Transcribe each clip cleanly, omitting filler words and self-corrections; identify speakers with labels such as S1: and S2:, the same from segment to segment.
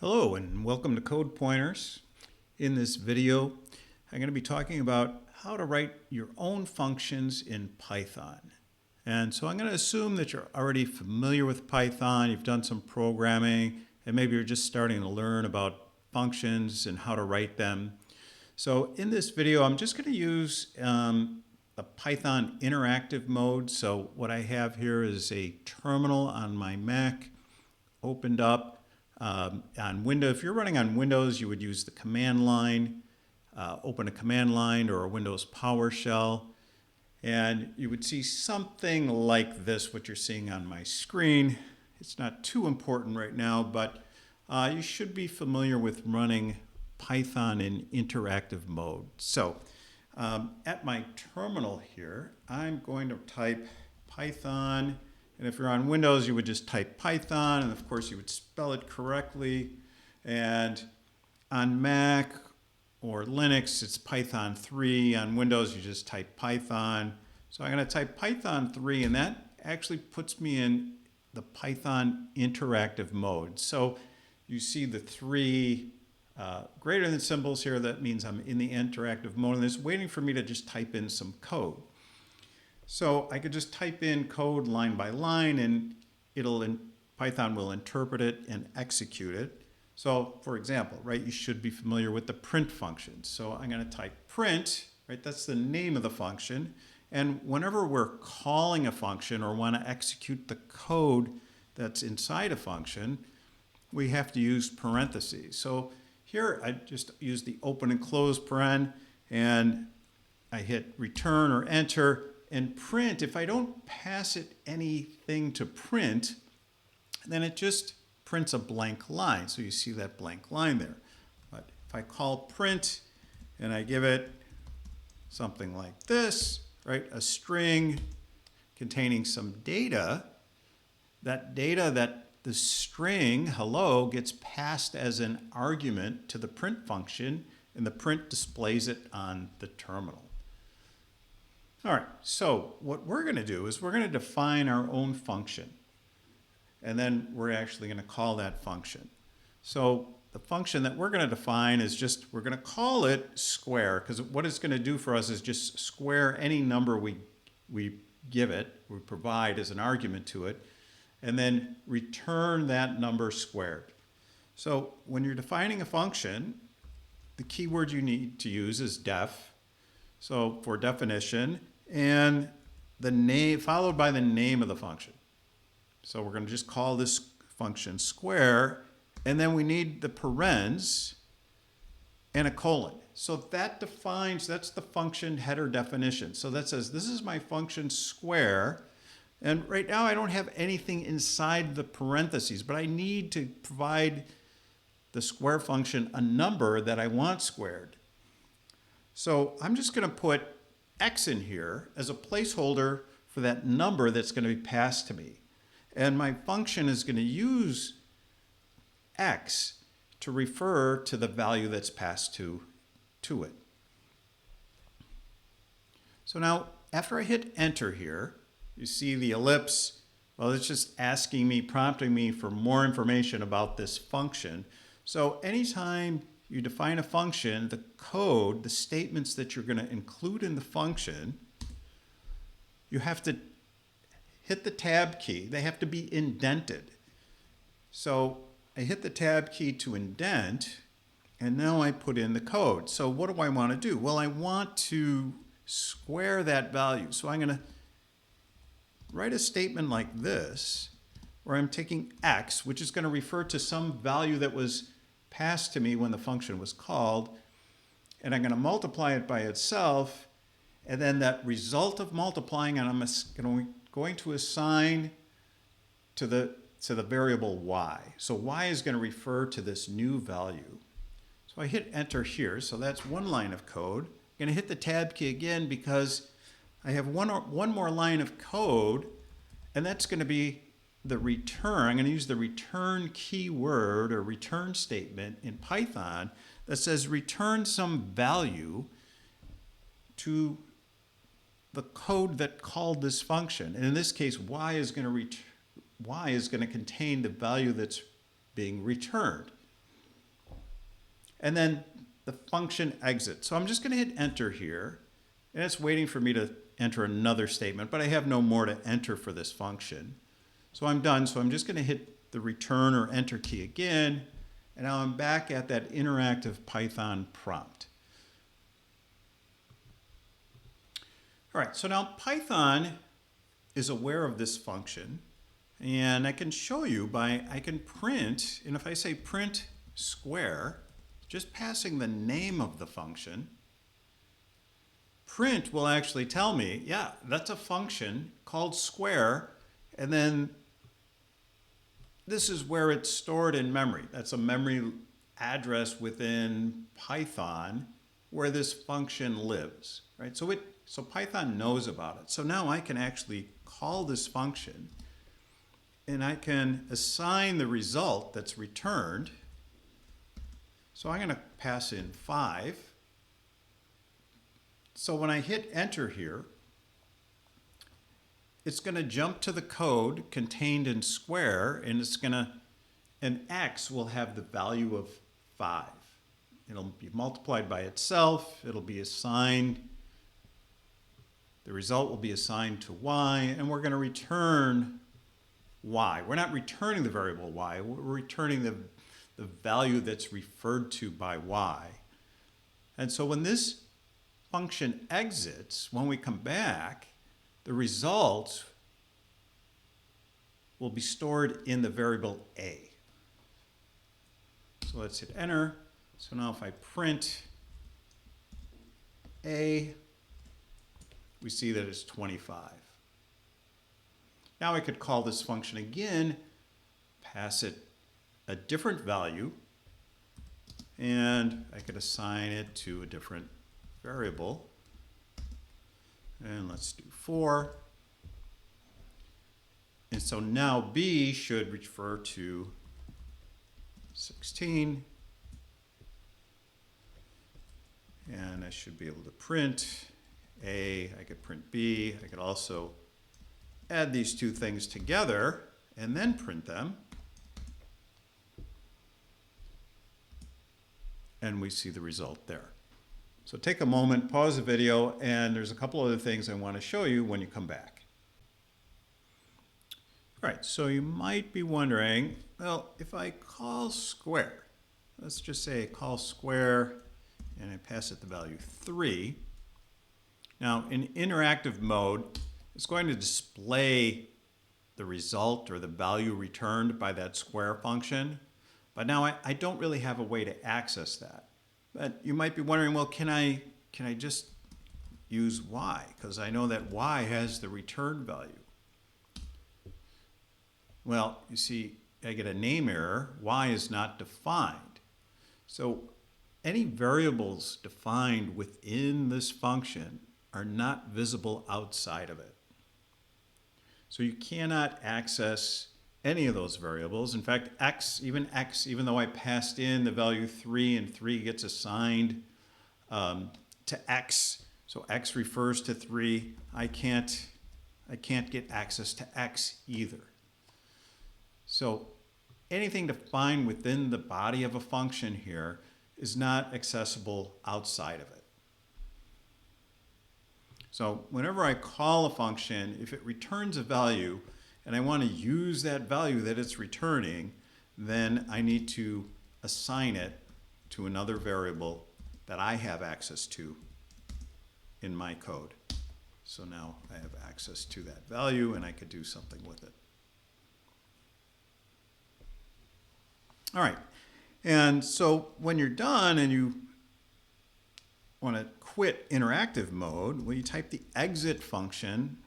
S1: Hello and welcome to Code Pointers. In this video, I'm going to be talking about how to write your own functions in Python. And so I'm going to assume that you're already familiar with Python, you've done some programming, and maybe you're just starting to learn about functions and how to write them. So in this video, I'm just going to use a Python interactive mode. So what I have here is a terminal on my Mac opened up. On Windows, if you're running on Windows, you would use the command line, open a command line or a Windows PowerShell, and you would see something like this, what you're seeing on my screen. It's not too important right now, but you should be familiar with running Python in interactive mode. So at my terminal here, I'm going to type Python. And if you're on Windows, you would just type Python, and of course you would spell it correctly. And on Mac or Linux, it's Python 3. On Windows, you just type Python. So I'm going to type Python 3, and that actually puts me in the Python interactive mode. So you see the three greater than symbols here. That means I'm in the interactive mode, and it's waiting for me to just type in some code. So I could just type in code line by line, and Python will interpret it and execute it. So for example, right, you should be familiar with the print function. So I'm going to type print, right, that's the name of the function. And whenever we're calling a function or want to execute the code that's inside a function, we have to use parentheses. So here I just use the open and close paren, and I hit return or enter. And print, if I don't pass it anything to print, then it just prints a blank line. So you see that blank line there. But if I call print and I give it something like this, right, a string containing some data, that the string, hello, gets passed as an argument to the print function, and the print displays it on the terminal. All right, so what we're going to do is we're going to define our own function, and then we're actually going to call that function. So the function that we're going to define is we're going to call it square, because what it's going to do for us is just square any number we give it, we provide as an argument to it, and then return that number squared. So when you're defining a function, the keyword you need to use is def. So for definition, and the name followed by the name of the function. So we're going to just call this function square, and then we need the parens and a colon. So that that's the function header definition. So that says this is my function square, and right now I don't have anything inside the parentheses, but I need to provide the square function a number that I want squared. So I'm just going to put x in here as a placeholder for that number that's going to be passed to me. And my function is going to use x to refer to the value that's passed to it. So now, after I hit enter here, you see the ellipse. Well, it's just prompting me for more information about this function. So anytime you define a function, the code, the statements that you're going to include in the function, you have to hit the tab key. They have to be indented. So I hit the tab key to indent, and now I put in the code. So what do I want to do? Well, I want to square that value. So I'm going to write a statement like this, where I'm taking x, which is going to refer to some value that was passed to me when the function was called, and I'm going to multiply it by itself, and then that result of multiplying, and I'm going to assign to the variable y. So y is going to refer to this new value. So I hit enter here, so that's one line of code. I'm going to hit the tab key again because I have one more line of code, and that's going to be the return. I'm going to use the return keyword or return statement in Python that says return some value to the code that called this function. And in this case, y is going to contain the value that's being returned. and then the function exit. So I'm just going to hit enter here, and it's waiting for me to enter another statement, but I have no more to enter for this function. So I'm done. So I'm just going to hit the return or enter key again, and now I'm back at that interactive Python prompt. All right, so now Python is aware of this function, and I can show you I can print, and if I say print square, just passing the name of the function, print will actually tell me, yeah, that's a function called square, and then this is where it's stored in memory. That's a memory address within Python where this function lives, right? So Python knows about it. So now I can actually call this function, and I can assign the result that's returned. So I'm going to pass in 5. So when I hit enter here, it's going to jump to the code contained in square, and and x will have the value of 5. It'll be multiplied by itself. It'll be assigned. The result will be assigned to y, and we're going to return y. We're not returning the variable y. We're returning the value that's referred to by y. And so when this function exits, when we come back, the result will be stored in the variable a. So let's hit enter. So now if I print a, we see that it's 25. Now I could call this function again, pass it a different value, and I could assign it to a different variable. And let's do 4. And so now b should refer to 16. And I should be able to print a. I could print b. I could also add these two things together and then print them. And we see the result there. So take a moment, pause the video, and there's a couple other things I want to show you when you come back. All right, so you might be wondering, well, if I call square, let's just say call square, and I pass it the value 3. Now, in interactive mode, it's going to display the result or the value returned by that square function. But now I don't really have a way to access that. But you might be wondering, well, can I just use y? Because I know that y has the return value. Well, you see, I get a name error. Y is not defined. So any variables defined within this function are not visible outside of it. So you cannot access any of those variables. In fact, even though I passed in the value 3 and 3 gets assigned to x, so x refers to 3, I can't get access to x either. So anything defined within the body of a function here is not accessible outside of it. So whenever I call a function, if it returns a value and I want to use that value that it's returning, then I need to assign it to another variable that I have access to in my code. So now I have access to that value and I could do something with it. All right, and so when you're done and you want to quit interactive mode, well, you type the exit function,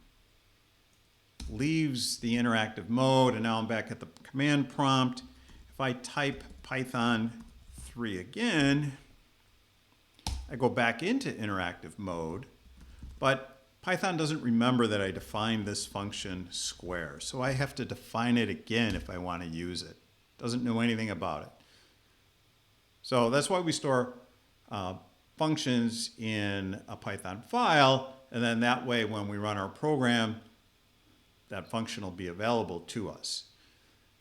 S1: leaves the interactive mode, and now I'm back at the command prompt. If I type Python 3 again, I go back into interactive mode, but Python doesn't remember that I defined this function square, so I have to define it again if I want to use it. Doesn't know anything about it. So that's why we store functions in a Python file, and then that way when we run our program, that function will be available to us.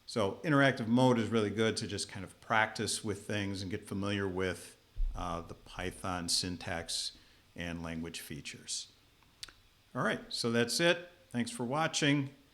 S1: So interactive mode is really good to just kind of practice with things and get familiar with the Python syntax and language features. All right, so that's it. Thanks for watching.